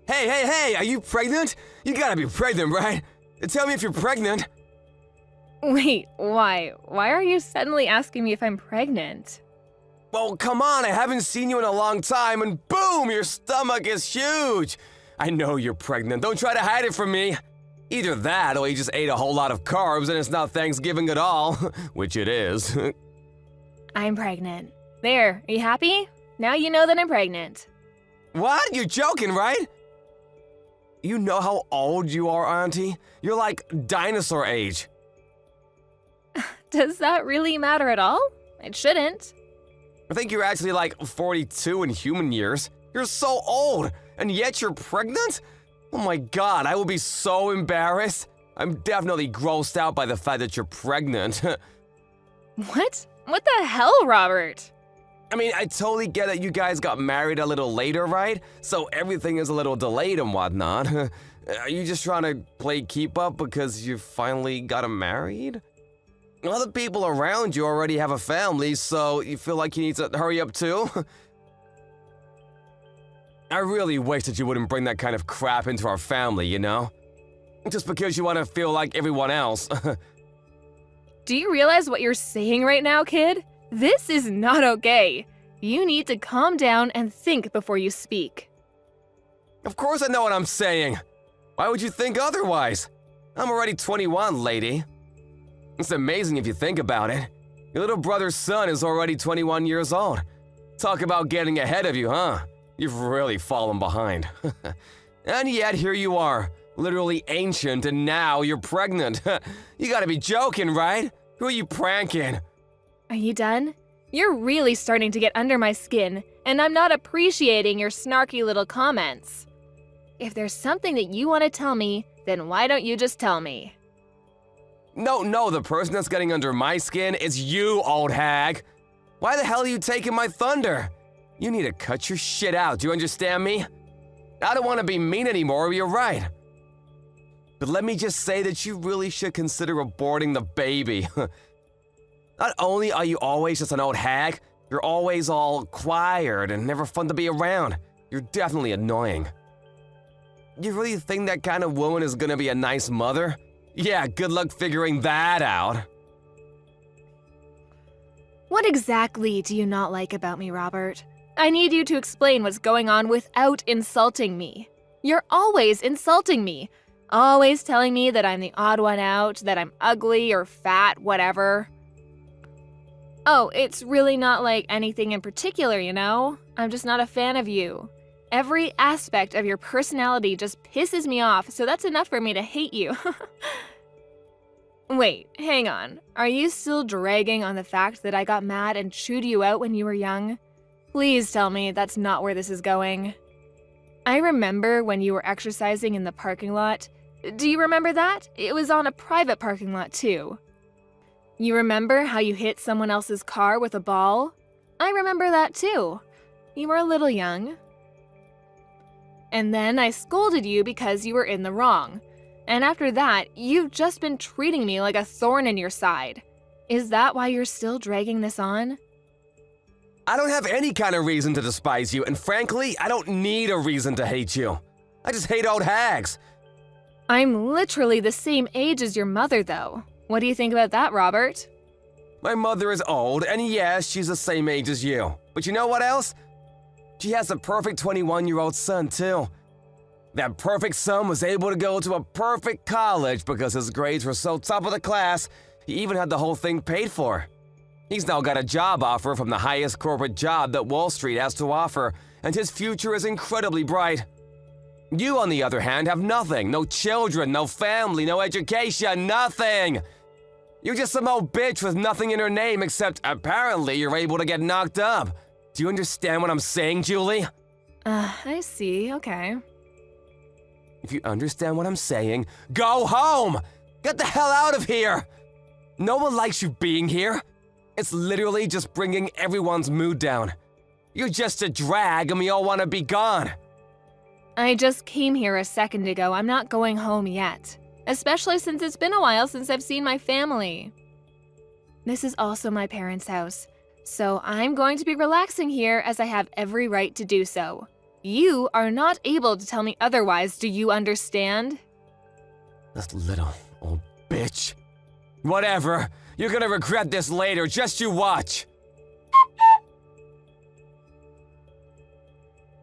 Hey, are you pregnant? You gotta be pregnant, right? Tell me if you're pregnant. Wait, why? Why are you suddenly asking me if I'm pregnant? Well, come on, I haven't seen you in a long time, and boom, your stomach is huge. I know you're pregnant, don't try to hide it from me. Either that, or you just ate a whole lot of carbs and it's not Thanksgiving at all, which it is. I'm pregnant. There, are you happy? Now you know that I'm pregnant. What? You're joking, right? You know how old you are, Auntie? You're like dinosaur age. Does that really matter at all? It shouldn't. I think you're actually like 42 in human years. You're so old, and yet you're pregnant? Oh my god, I will be so embarrassed. I'm definitely grossed out by the fact that you're pregnant. What? What the hell, Robert? I mean, I totally get that you guys got married a little later, right? So everything is a little delayed and whatnot. Are you just trying to play keep up because you finally got married? Other people around you already have a family, so you feel like you need to hurry up too? I really wish that you wouldn't bring that kind of crap into our family, you know? Just because you want to feel like everyone else. Do you realize what you're saying right now, kid? This is not okay. You need to calm down and think before you speak. Of course I know what I'm saying. Why would you think otherwise? I'm already 21, lady. It's amazing if you think about it. Your little brother's son is already 21 years old. Talk about getting ahead of you, huh? You've really fallen behind. And yet here you are, literally ancient, and now you're pregnant. You gotta be joking, right? Who are you pranking? Are you done? You're really starting to get under my skin, and I'm not appreciating your snarky little comments. If there's something that you want to tell me, then why don't you just tell me? No, the person that's getting under my skin is you, old hag. Why the hell are you taking my thunder? You need to cut your shit out, do you understand me? I don't want to be mean anymore, you're right. But let me just say that you really should consider aborting the baby. Not only are you always just an old hag, you're always all quiet and never fun to be around. You're definitely annoying. You really think that kind of woman is gonna be a nice mother? Yeah, good luck figuring that out. What exactly do you not like about me, Robert? I need you to explain what's going on without insulting me. You're always insulting me. Always telling me that I'm the odd one out, that I'm ugly or fat, whatever. Oh, it's really not like anything in particular, you know? I'm just not a fan of you. Every aspect of your personality just pisses me off, so that's enough for me to hate you. Wait, hang on. Are you still dragging on the fact that I got mad and chewed you out when you were young? Please tell me that's not where this is going. I remember when you were exercising in the parking lot. Do you remember that? It was on a private parking lot, too. You remember how you hit someone else's car with a ball? I remember that, too. You were a little young. And then I scolded you because you were in the wrong. And after that, you've just been treating me like a thorn in your side. Is that why you're still dragging this on? I don't have any kind of reason to despise you, and frankly, I don't need a reason to hate you. I just hate old hags. I'm literally the same age as your mother, though. What do you think about that, Robert? My mother is old, and yes, she's the same age as you. But you know what else? She has a perfect 21-year-old son, too. That perfect son was able to go to a perfect college because his grades were so top of the class, he even had the whole thing paid for. He's now got a job offer from the highest corporate job that Wall Street has to offer, and his future is incredibly bright. You, on the other hand, have nothing. No children, no family, no education, nothing. You're just some old bitch with nothing in her name except apparently you're able to get knocked up. Do you understand what I'm saying, Julie? I see, okay. If you understand what I'm saying, go home! Get the hell out of here! No one likes you being here. It's literally just bringing everyone's mood down. You're just a drag and we all want to be gone. I just came here a second ago. I'm not going home yet. Especially since it's been a while since I've seen my family. This is also my parents' house, so I'm going to be relaxing here as I have every right to do so. You are not able to tell me otherwise, do you understand? That little old bitch. Whatever. You're gonna regret this later, just you watch.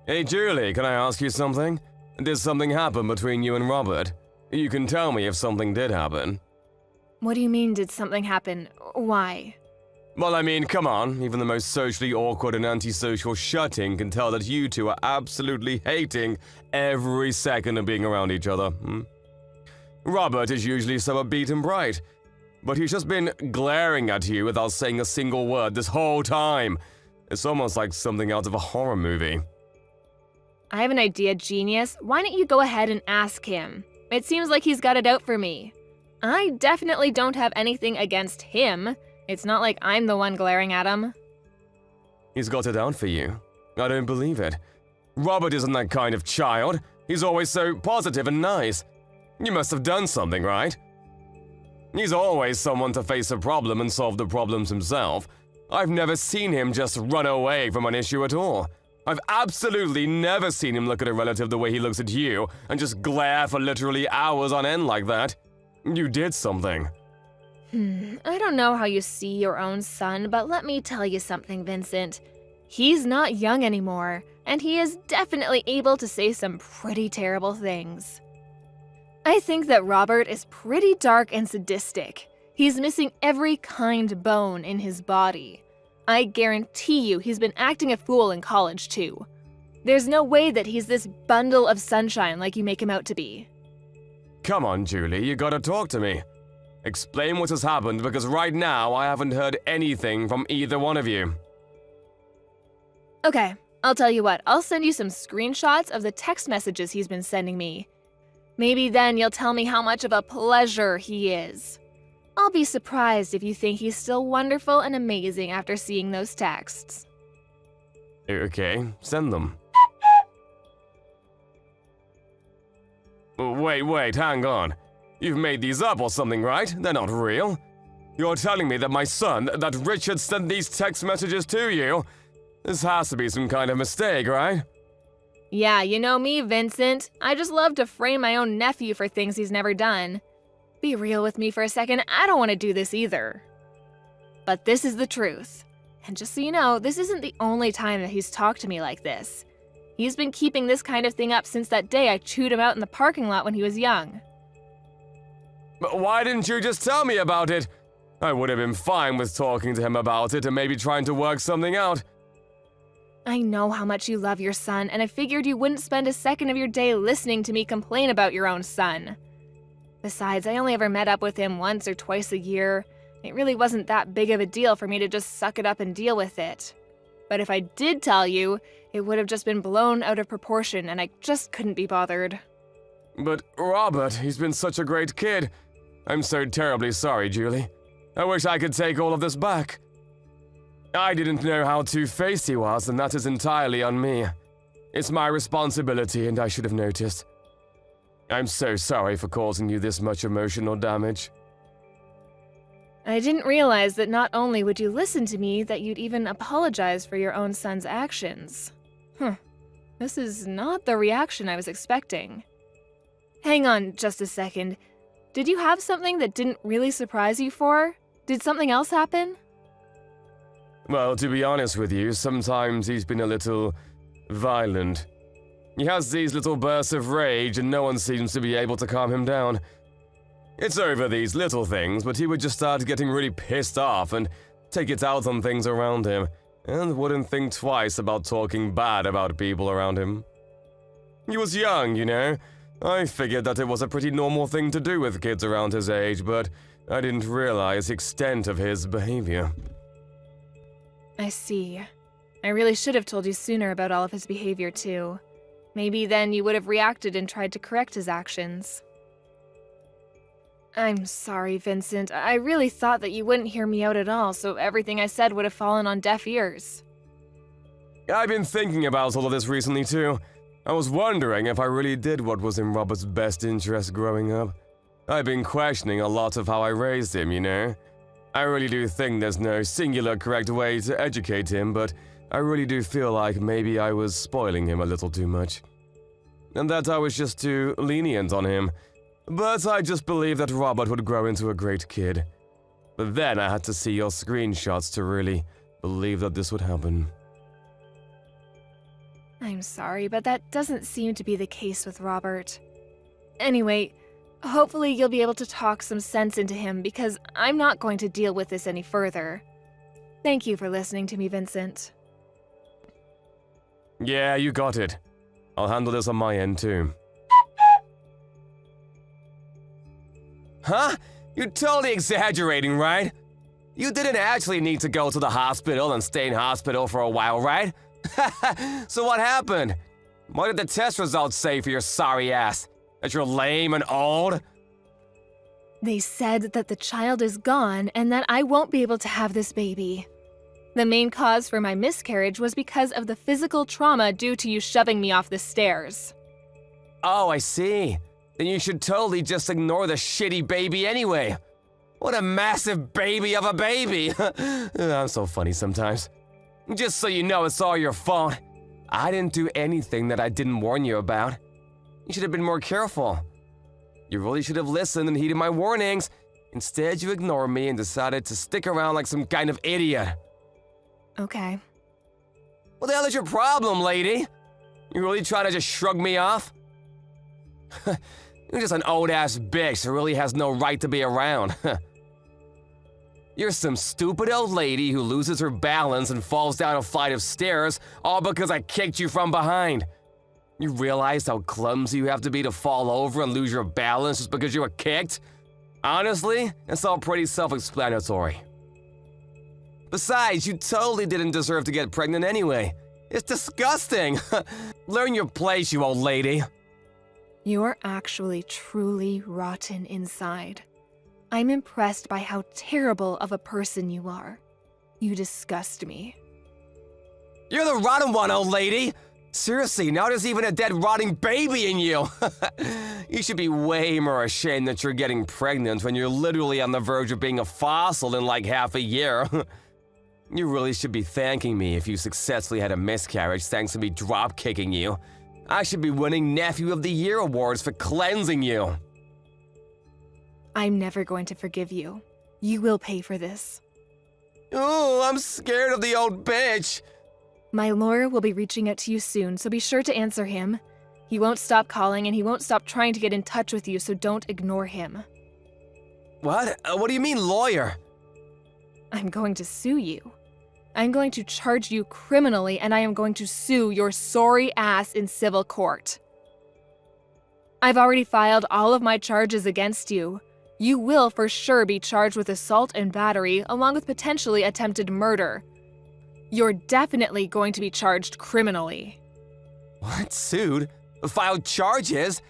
Hey Julie, can I ask you something? Did something happen between you and Robert? You can tell me if something did happen. What do you mean, did something happen? Why? Well, I mean, come on, even the most socially awkward and antisocial shutting can tell that you two are absolutely hating every second of being around each other. Robert is usually so upbeat and bright, but he's just been glaring at you without saying a single word this whole time. It's almost like something out of a horror movie. I have an idea, genius. Why don't you go ahead and ask him? It seems like he's got it out for me. I definitely don't have anything against him. It's not like I'm the one glaring at him. He's got it out for you. I don't believe it. Robert isn't that kind of child. He's always so positive and nice. You must have done something, right? He's always someone to face a problem and solve the problems himself. I've never seen him just run away from an issue at all. I've absolutely never seen him look at a relative the way he looks at you and just glare for literally hours on end like that. You did something. I don't know how you see your own son, but let me tell you something, Vincent. He's not young anymore, and he is definitely able to say some pretty terrible things. I think that Robert is pretty dark and sadistic. He's missing every kind bone in his body. I guarantee you he's been acting a fool in college too. There's no way that he's this bundle of sunshine like you make him out to be. Come on, Julie, you gotta talk to me. Explain what has happened, because right now I haven't heard anything from either one of you. Okay, I'll tell you what, I'll send you some screenshots of the text messages he's been sending me. Maybe then you'll tell me how much of a pleasure he is. I'll be surprised if you think he's still wonderful and amazing after seeing those texts. Okay, send them. Wait, hang on. You've made these up or something, right? They're not real. You're telling me that my son, that Richard sent these text messages to you? This has to be some kind of mistake, right? Yeah, you know me, Vincent. I just love to frame my own nephew for things he's never done. Be real with me for a second, I don't want to do this either. But this is the truth. And just so you know, this isn't the only time that he's talked to me like this. He's been keeping this kind of thing up since that day I chewed him out in the parking lot when he was young. But why didn't you just tell me about it? I would have been fine with talking to him about it and maybe trying to work something out. I know how much you love your son, and I figured you wouldn't spend a second of your day listening to me complain about your own son. Besides, I only ever met up with him once or twice a year. It really wasn't that big of a deal for me to just suck it up and deal with it. But if I did tell you, it would have just been blown out of proportion, and I just couldn't be bothered. But Robert, he's been such a great kid. I'm so terribly sorry, Julie. I wish I could take all of this back. I didn't know how two-faced he was, and that is entirely on me. It's my responsibility, and I should have noticed. I'm so sorry for causing you this much emotional damage. I didn't realize that not only would you listen to me, that you'd even apologize for your own son's actions. This is not the reaction I was expecting. Hang on just a second. Did you have something that didn't really surprise you for? Did something else happen? Well, to be honest with you, sometimes he's been a little violent. He has these little bursts of rage and no one seems to be able to calm him down. It's over these little things, but he would just start getting really pissed off and take it out on things around him, and wouldn't think twice about talking bad about people around him. He was young, you know. I figured that it was a pretty normal thing to do with kids around his age, but I didn't realize the extent of his behavior. I see. I really should have told you sooner about all of his behavior, too. Maybe then you would have reacted and tried to correct his actions. I'm sorry, Vincent. I really thought that you wouldn't hear me out at all, so everything I said would have fallen on deaf ears. I've been thinking about all of this recently, too. I was wondering if I really did what was in Robert's best interest growing up. I've been questioning a lot of how I raised him, you know. I really do think there's no singular correct way to educate him, but I really do feel like maybe I was spoiling him a little too much. And that I was just too lenient on him. But I just believed that Robert would grow into a great kid. But then I had to see your screenshots to really believe that this would happen. I'm sorry, but that doesn't seem to be the case with Robert. Anyway, hopefully you'll be able to talk some sense into him because I'm not going to deal with this any further. Thank you for listening to me, Vincent. Yeah, you got it. I'll handle this on my end too. Huh? You're totally exaggerating, right? You didn't actually need to go to the hospital and stay in hospital for a while, right? So what happened? What did the test results say for your sorry ass? That you're lame and old? They said that the child is gone and that I won't be able to have this baby. The main cause for my miscarriage was because of the physical trauma due to you shoving me off the stairs. Oh, I see. Then you should totally just ignore the shitty baby anyway. What a massive baby of a baby. I'm so funny sometimes. Just so you know, it's all your fault. I didn't do anything that I didn't warn you about. You should have been more careful. You really should have listened and heeded my warnings. Instead, you ignored me and decided to stick around like some kind of idiot. Okay. What the hell is your problem, lady? You really trying to just shrug me off? You're just an old-ass bitch who really has no right to be around. You're some stupid old lady who loses her balance and falls down a flight of stairs all because I kicked you from behind. You realize how clumsy you have to be to fall over and lose your balance just because you were kicked? Honestly, it's all pretty self-explanatory. Besides, you totally didn't deserve to get pregnant anyway. It's disgusting. Learn your place, you old lady. You're actually truly rotten inside. I'm impressed by how terrible of a person you are. You disgust me. You're the rotten one, old lady. Seriously, now there's even a dead rotting baby in you. You should be way more ashamed that you're getting pregnant when you're literally on the verge of being a fossil in like half a year. You really should be thanking me if you successfully had a miscarriage thanks to me drop-kicking you. I should be winning Nephew of the Year awards for cleansing you. I'm never going to forgive you. You will pay for this. Ooh, I'm scared of the old bitch. My lawyer will be reaching out to you soon, so be sure to answer him. He won't stop calling and he won't stop trying to get in touch with you, so don't ignore him. What? What do you mean, lawyer? I'm going to sue you. I'm going to charge you criminally and I am going to sue your sorry ass in civil court. I've already filed all of my charges against you. You will for sure be charged with assault and battery, along with potentially attempted murder. You're definitely going to be charged criminally. What? Sued? Filed charges?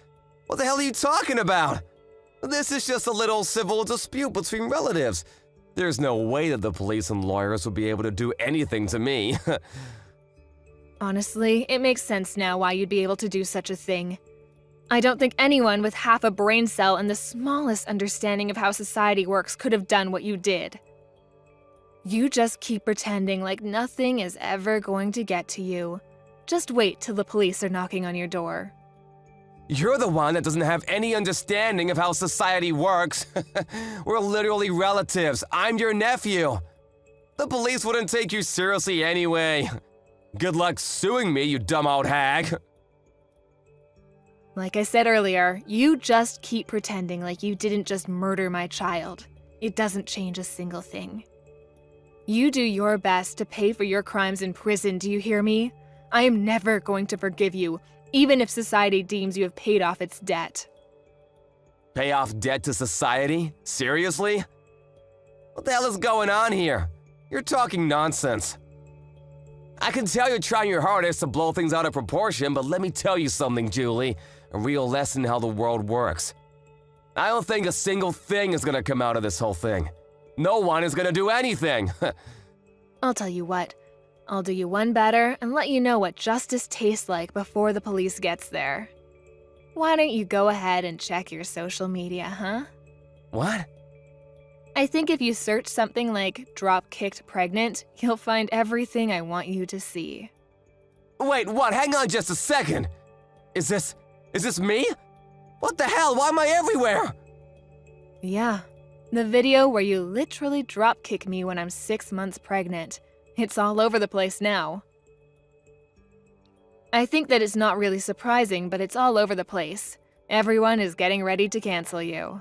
What the hell are you talking about? This is just a little civil dispute between relatives. There's no way that the police and lawyers would be able to do anything to me. Honestly, it makes sense now why you'd be able to do such a thing. I don't think anyone with half a brain cell and the smallest understanding of how society works could have done what you did. You just keep pretending like nothing is ever going to get to you. Just wait till the police are knocking on your door. You're the one that doesn't have any understanding of how society works. We're literally relatives. I'm your nephew. The police wouldn't take you seriously anyway. Good luck suing me, you dumb old hag. Like I said earlier, you just keep pretending like you didn't just murder my child. It doesn't change a single thing. You do your best to pay for your crimes in prison, do you hear me? I am never going to forgive you, even if society deems you have paid off its debt. Pay off debt to society? Seriously? What the hell is going on here? You're talking nonsense. I can tell you're trying your hardest to blow things out of proportion, but let me tell you something, Julie. A real lesson in how the world works. I don't think a single thing is gonna come out of this whole thing. No one is gonna do anything. I'll tell you what. I'll do you one better and let you know what justice tastes like before the police gets there. Why don't you go ahead and check your social media, huh? What? I think if you search something like drop-kicked pregnant, you'll find everything I want you to see. Wait, what? Hang on just a second. Is this me? What the hell? Why am I everywhere? Yeah, the video where you literally drop-kick me when I'm 6 months pregnant. It's all over the place now. I think that it's not really surprising, but it's all over the place. Everyone is getting ready to cancel you.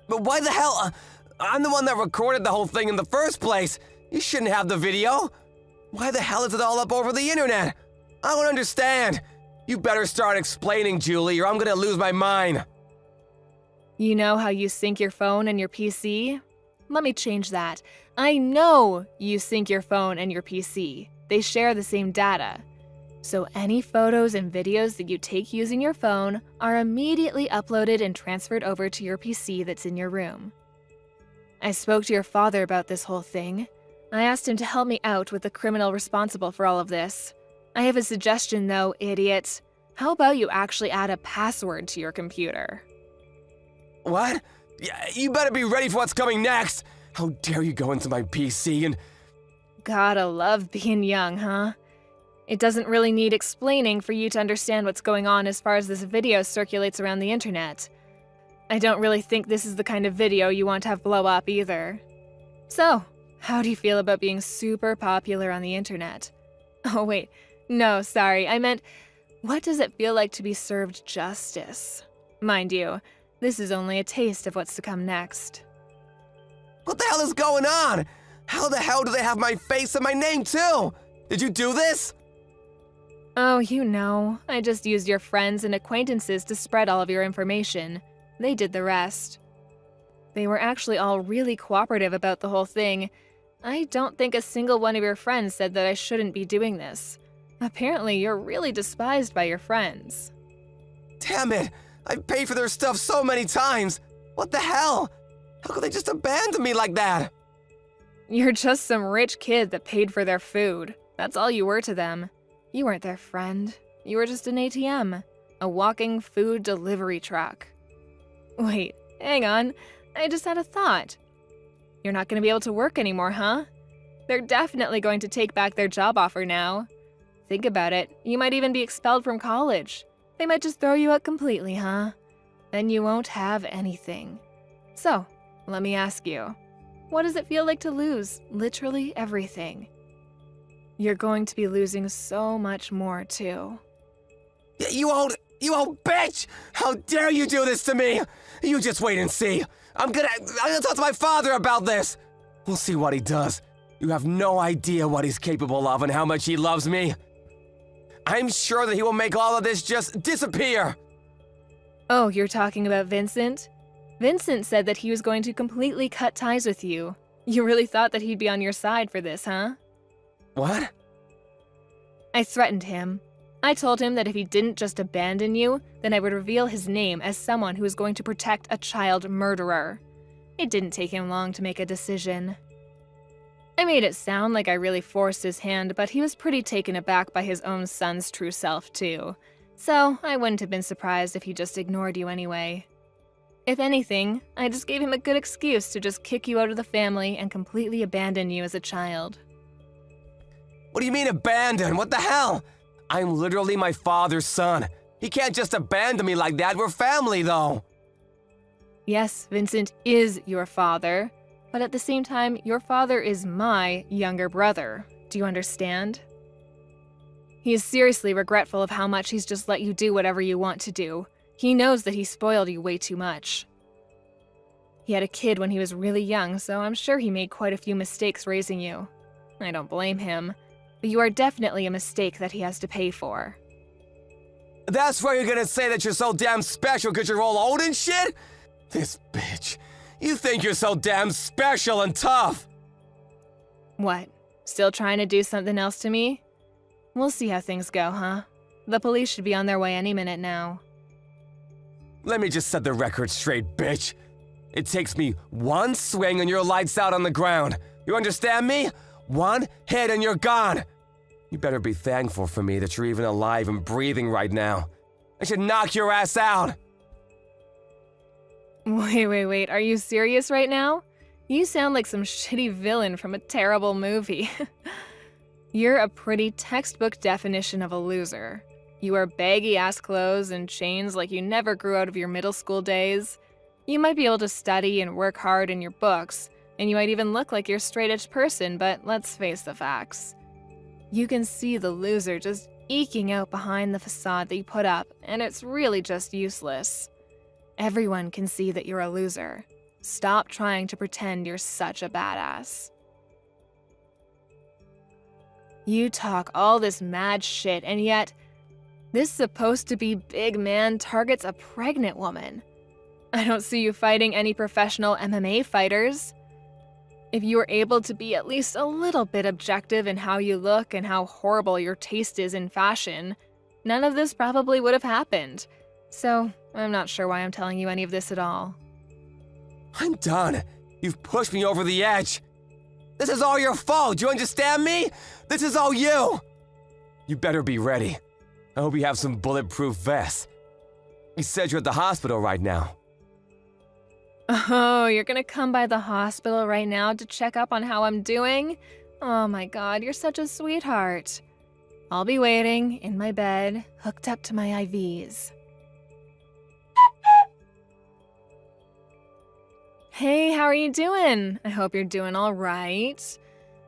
But why the hell? I'm the one that recorded the whole thing in the first place. You shouldn't have the video. Why the hell is it all up over the internet? I don't understand. You better start explaining, Julie, or I'm gonna lose my mind. You know how you sync your phone and your PC? Let me change that. I know you sync your phone and your PC. They share the same data. So any photos and videos that you take using your phone are immediately uploaded and transferred over to your PC that's in your room. I spoke to your father about this whole thing. I asked him to help me out with the criminal responsible for all of this. I have a suggestion though, idiot. How about you actually add a password to your computer? What? Yeah, you better be ready for what's coming next. How dare you go into my PC and... Gotta love being young, huh? It doesn't really need explaining for you to understand what's going on as far as this video circulates around the internet. I don't really think this is the kind of video you want to have blow up either. So, how do you feel about being super popular on the internet? Oh wait, no, sorry, I meant, what does it feel like to be served justice? Mind you, this is only a taste of what's to come next. What the hell is going on? How the hell do they have my face and my name too? Did you do this? Oh, you know, I just used your friends and acquaintances to spread all of your information. They did the rest. They were actually all really cooperative about the whole thing. I don't think a single one of your friends said that I shouldn't be doing this. Apparently, you're really despised by your friends. Damn it! I've paid for their stuff so many times! What the hell? How could they just abandon me like that? You're just some rich kid that paid for their food. That's all you were to them. You weren't their friend. You were just an ATM. A walking food delivery truck. Wait, hang on. I just had a thought. You're not going to be able to work anymore, huh? They're definitely going to take back their job offer now. Think about it. You might even be expelled from college. They might just throw you out completely, huh? Then you won't have anything. So, let me ask you. What does it feel like to lose literally everything? You're going to be losing so much more, too. You old bitch! How dare you do this to me? You just wait and see. I'm gonna talk to my father about this. We'll see what he does. You have no idea what he's capable of and how much he loves me. I'm sure that he will make all of this just disappear. Oh, you're talking about Vincent? Vincent said that he was going to completely cut ties with you. You really thought that he'd be on your side for this, huh? What? I threatened him. I told him that if he didn't just abandon you, then I would reveal his name as someone who is going to protect a child murderer. It didn't take him long to make a decision. I made it sound like I really forced his hand, but he was pretty taken aback by his own son's true self, too. So I wouldn't have been surprised if he just ignored you anyway. If anything, I just gave him a good excuse to just kick you out of the family and completely abandon you as a child. What do you mean abandon? What the hell? I'm literally my father's son. He can't just abandon me like that. We're family, though. Yes, Vincent is your father, but at the same time, your father is my younger brother. Do you understand? He is seriously regretful of how much he's just let you do whatever you want to do. He knows that he spoiled you way too much. He had a kid when he was really young, so I'm sure he made quite a few mistakes raising you. I don't blame him, but you are definitely a mistake that he has to pay for. That's why you're gonna say that you're so damn special because you're all old and shit? This bitch. You think you're so damn special and tough. What? Still trying to do something else to me? We'll see how things go, huh? The police should be on their way any minute now. Let me just set the record straight, bitch. It takes me one swing and you're lights out on the ground. You understand me? One hit and you're gone. You better be thankful for me that you're even alive and breathing right now. I should knock your ass out. Wait, are you serious right now? You sound like some shitty villain from a terrible movie. You're a pretty textbook definition of a loser. You wear baggy-ass clothes and chains like you never grew out of your middle school days. You might be able to study and work hard in your books, and you might even look like you're a straight-edge person, but let's face the facts. You can see the loser just eking out behind the facade that you put up, and it's really just useless. Everyone can see that you're a loser. Stop trying to pretend you're such a badass. You talk all this mad shit, and yet, this supposed to be big man targets a pregnant woman. I don't see you fighting any professional MMA fighters. If you were able to be at least a little bit objective in how you look and how horrible your taste is in fashion, none of this probably would have happened. So, I'm not sure why I'm telling you any of this at all. I'm done. You've pushed me over the edge. This is all your fault, do you understand me? This is all you! You better be ready. I hope you have some bulletproof vests. You said you're at the hospital right now. Oh, you're gonna come by the hospital right now to check up on how I'm doing? Oh my god, you're such a sweetheart. I'll be waiting in my bed, hooked up to my IVs. Hey, how are you doing? I hope you're doing all right.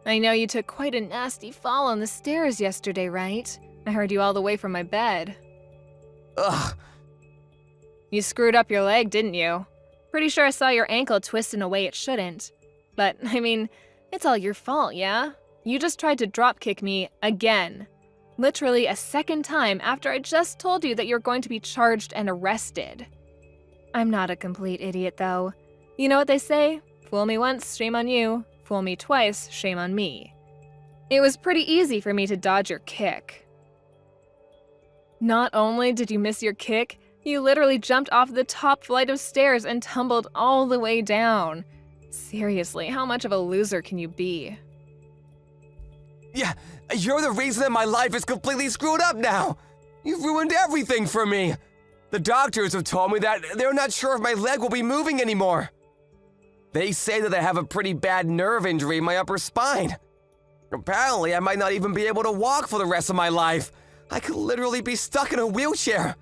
I know you took quite a nasty fall on the stairs yesterday, right? I heard you all the way from my bed. Ugh. You screwed up your leg, didn't you? Pretty sure I saw your ankle twist in a way it shouldn't. But, I mean, it's all your fault, yeah? You just tried to dropkick me again. Literally a second time after I just told you that you're going to be charged and arrested. I'm not a complete idiot, though. You know what they say? Fool me once, shame on you. Fool me twice, shame on me. It was pretty easy for me to dodge your kick. Not only did you miss your kick, you literally jumped off the top flight of stairs and tumbled all the way down. Seriously, how much of a loser can you be? Yeah, you're the reason that my life is completely screwed up now. You've ruined everything for me. The doctors have told me that they're not sure if my leg will be moving anymore. They say that I have a pretty bad nerve injury in my upper spine. Apparently, I might not even be able to walk for the rest of my life. I could literally be stuck in a wheelchair.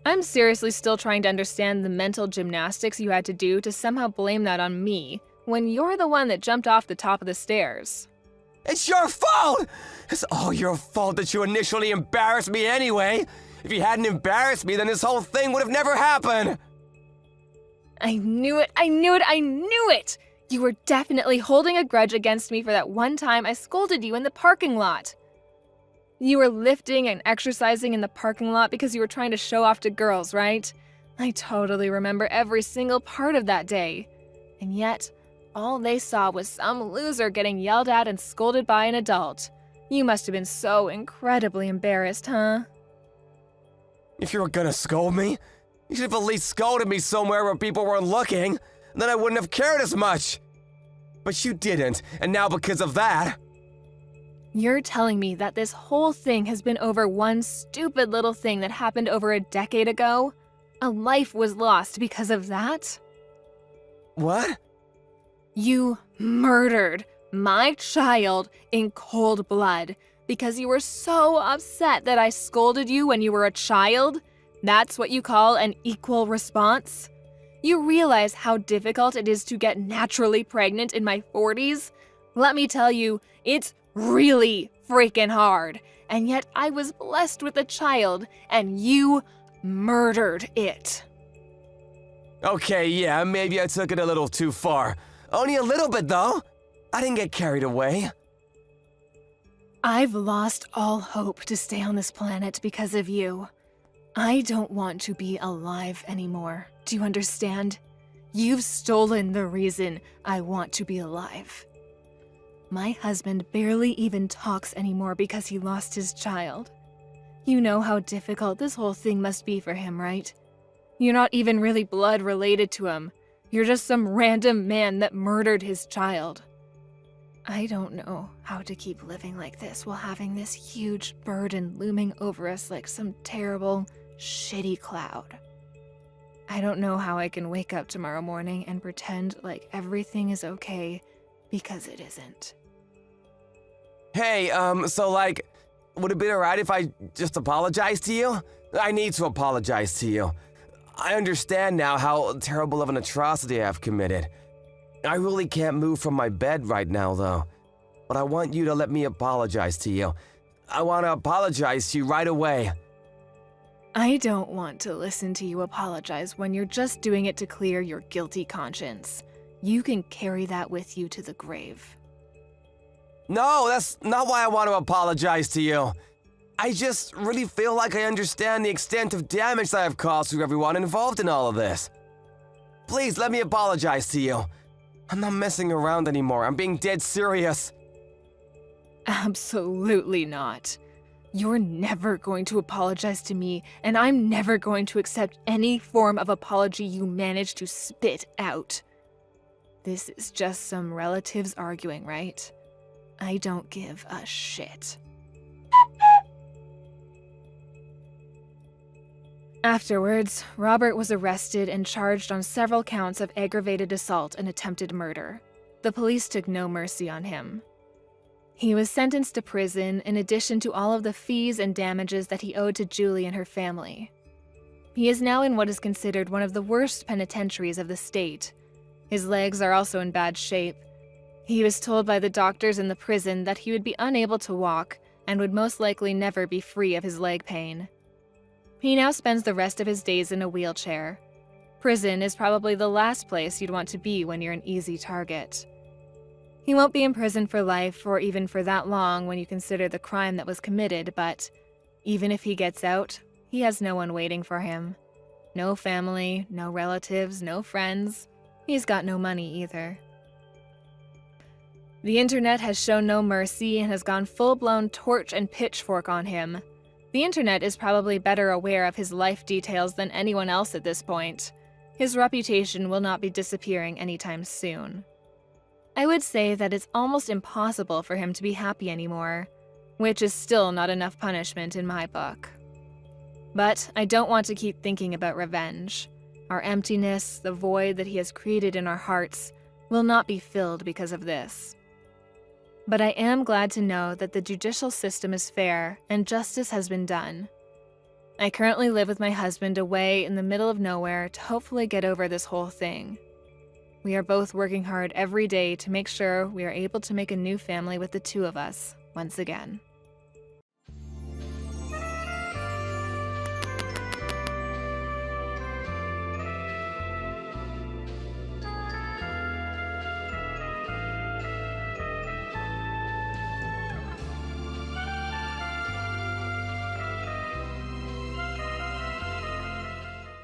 I'm seriously still trying to understand the mental gymnastics you had to do to somehow blame that on me, when you're the one that jumped off the top of the stairs. It's your fault! It's all your fault that you initially embarrassed me anyway. If you hadn't embarrassed me, then this whole thing would have never happened. I knew it! I knew it! I knew it! You were definitely holding a grudge against me for that one time I scolded you in the parking lot. You were lifting and exercising in the parking lot because you were trying to show off to girls, right? I totally remember every single part of that day. And yet, all they saw was some loser getting yelled at and scolded by an adult. You must have been so incredibly embarrassed, huh? If you were gonna scold me, you should have at least scolded me somewhere where people weren't looking, then I wouldn't have cared as much. But you didn't, and now because of that... You're telling me that this whole thing has been over one stupid little thing that happened over a decade ago? A life was lost because of that? What? You murdered my child in cold blood because you were so upset that I scolded you when you were a child? That's what you call an equal response? You realize how difficult it is to get naturally pregnant in my 40s? Let me tell you, it's really freaking hard. And yet I was blessed with a child, and you murdered it. Okay, yeah, maybe I took it a little too far. Only a little bit, though. I didn't get carried away. I've lost all hope to stay on this planet because of you. I don't want to be alive anymore. Do you understand? You've stolen the reason I want to be alive. My husband barely even talks anymore because he lost his child. You know how difficult this whole thing must be for him, right? You're not even really blood related to him. You're just some random man that murdered his child. I don't know how to keep living like this while having this huge burden looming over us like some terrible, shitty cloud. I don't know how I can wake up tomorrow morning and pretend like everything is okay, because it isn't. Hey, would it be alright if I just apologize to you? I need to apologize to you. I understand now how terrible of an atrocity I've committed. I really can't move from my bed right now, though. But I want you to let me apologize to you. I want to apologize to you right away. I don't want to listen to you apologize when you're just doing it to clear your guilty conscience. You can carry that with you to the grave. No, that's not why I want to apologize to you. I just really feel like I understand the extent of damage that I've caused to everyone involved in all of this. Please let me apologize to you. I'm not messing around anymore. I'm being dead serious. Absolutely not. You're never going to apologize to me, and I'm never going to accept any form of apology you manage to spit out. This is just some relatives arguing, right? I don't give a shit. Afterwards, Robert was arrested and charged on several counts of aggravated assault and attempted murder. The police took no mercy on him. He was sentenced to prison in addition to all of the fees and damages that he owed to Julie and her family. He is now in what is considered one of the worst penitentiaries of the state. His legs are also in bad shape. He was told by the doctors in the prison that he would be unable to walk and would most likely never be free of his leg pain. He now spends the rest of his days in a wheelchair. Prison is probably the last place you'd want to be when you're an easy target. He won't be in prison for life or even for that long when you consider the crime that was committed, but even if he gets out, he has no one waiting for him. No family, no relatives, no friends. He's got no money either. The internet has shown no mercy and has gone full-blown torch and pitchfork on him. The internet is probably better aware of his life details than anyone else at this point. His reputation will not be disappearing anytime soon. I would say that it's almost impossible for him to be happy anymore, which is still not enough punishment in my book. But I don't want to keep thinking about revenge. Our emptiness, the void that he has created in our hearts, will not be filled because of this. But I am glad to know that the judicial system is fair and justice has been done. I currently live with my husband away in the middle of nowhere to hopefully get over this whole thing. We are both working hard every day to make sure we are able to make a new family with the two of us once again.